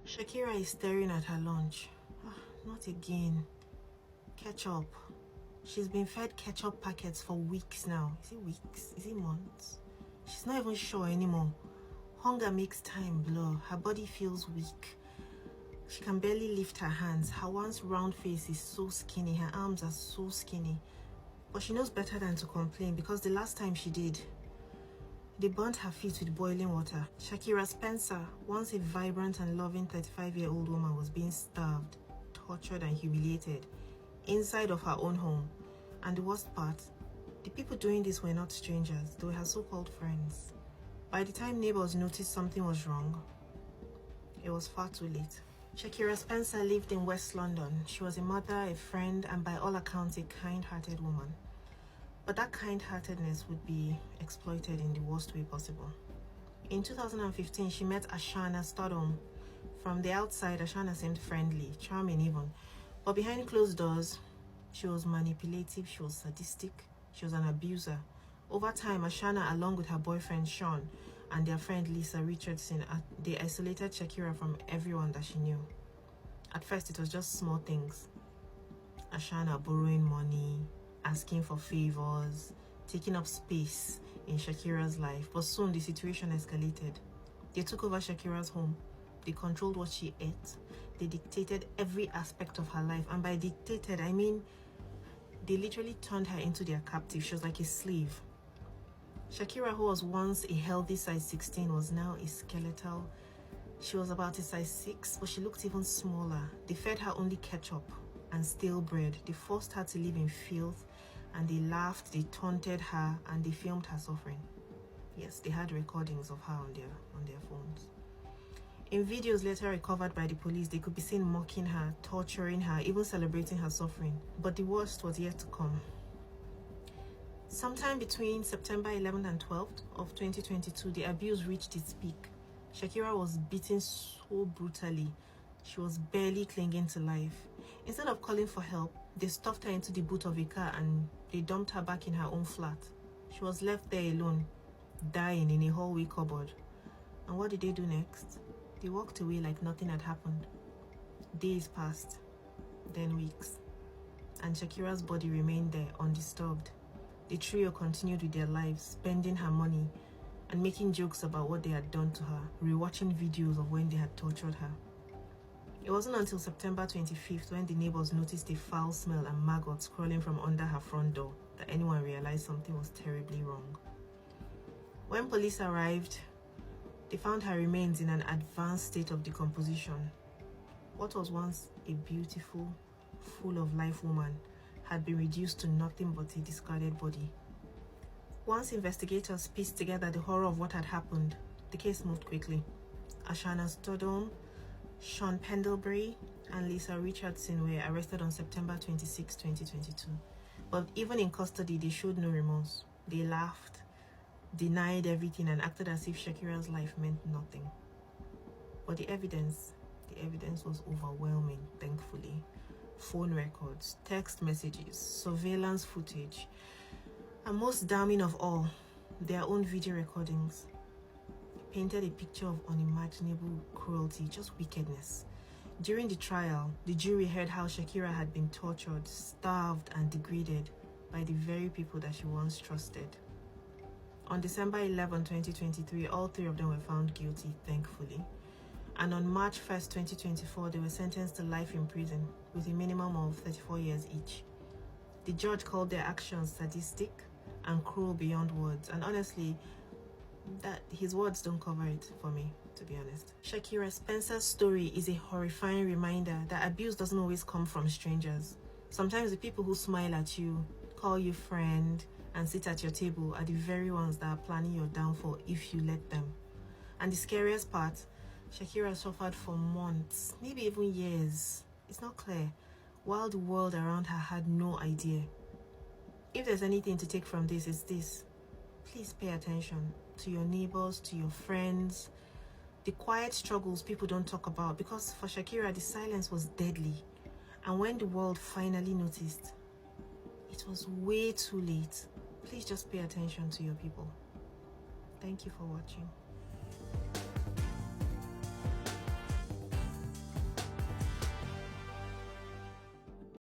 Shakira is staring at her lunch. Not again. Ketchup. She's been fed ketchup packets for weeks now. Is it weeks? Is it months? She's not even sure anymore. Hunger makes time blur. Her body feels weak. She can barely lift her hands. Her once round face is so skinny. Her arms are so skinny. But she knows better than to complain, because the last time she did, they burnt her feet with boiling water. Shakira Spencer, once a vibrant and loving 35-year-old woman, was being starved, tortured and humiliated inside of her own home. And the worst part, the people doing this were not strangers. They were her so-called friends. By the time neighbors noticed something was wrong, it was far too late. Shakira Spencer lived in West London. She was a mother, a friend, and by all accounts, a kind-hearted woman. But that kind-heartedness would be exploited in the worst way possible. In 2015, she met Ashana Studholme. From the outside, Ashana seemed friendly, charming even. But behind closed doors, she was manipulative, she was sadistic, she was an abuser. Over time, Ashana, along with her boyfriend Sean and their friend Lisa Richardson, they isolated Shakira from everyone that she knew. At first, it was just small things. Ashana borrowing money, asking for favors, taking up space in Shakira's life. But soon the situation escalated. They took over Shakira's home. They controlled what she ate. They dictated every aspect of her life. And by dictated, I mean they literally turned her into their captive. She was like a slave. Shakira, who was once a healthy size 16, was now a skeletal. She was about a size 6, but she looked even smaller. They fed her only ketchup and stale bread. They forced her to live in filth, and they laughed, they taunted her, and they filmed her suffering. Yes, they had recordings of her on their phones. In videos later recovered by the police, they could be seen mocking her, torturing her, even celebrating her suffering. But the worst was yet to come. Sometime between September 11th and 12th of 2022, the abuse reached its peak. Shakira was beaten so brutally. She was barely clinging to life. Instead of calling for help, they stuffed her into the boot of a car and they dumped her back in her own flat. She was left there alone, dying in a hallway cupboard. And what did they do next? They walked away like nothing had happened. Days passed, then weeks, and Shakira's body remained there undisturbed. The trio continued with their lives, spending her money and making jokes about what they had done to her, rewatching videos of when they had tortured her. It wasn't until September 25th, when the neighbors noticed a foul smell and maggots crawling from under her front door, that anyone realized something was terribly wrong. When police arrived, they found her remains in an advanced state of decomposition. What was once a beautiful, full of life woman had been reduced to nothing but a discarded body. Once investigators pieced together the horror of what had happened, the case moved quickly. Ashana Studholme, Sean Pendlebury, and Lisa Richardson were arrested on September 26, 2022. But even in custody, they showed no remorse. They laughed, denied everything, and acted as if Shakira's life meant nothing. But the evidence was overwhelming, thankfully. Phone records, text messages, surveillance footage, and most damning of all, their own video recordings painted a picture of unimaginable cruelty, just wickedness. During the trial, the jury heard how Shakira had been tortured, starved, and degraded by the very people that she once trusted. On December 11, 2023, all three of them were found guilty, thankfully. And on March 1st, 2024, they were sentenced to life in prison with a minimum of 34 years each. The judge called their actions sadistic and cruel beyond words, and honestly, that his words don't cover it for me, to be honest. Shakira Spencer's story is a horrifying reminder that abuse doesn't always come from strangers. Sometimes the people who smile at you, call you friend, and sit at your table are the very ones that are planning your downfall if you let them. And the scariest part, Shakira suffered for months, maybe even years. It's not clear, while the world around her had no idea. If there's anything to take from this, it's this. Please pay attention to your neighbors, to your friends, the quiet struggles people don't talk about, because for Shakira, the silence was deadly. And when the world finally noticed, it was way too late. Please just pay attention to your people. Thank you for watching.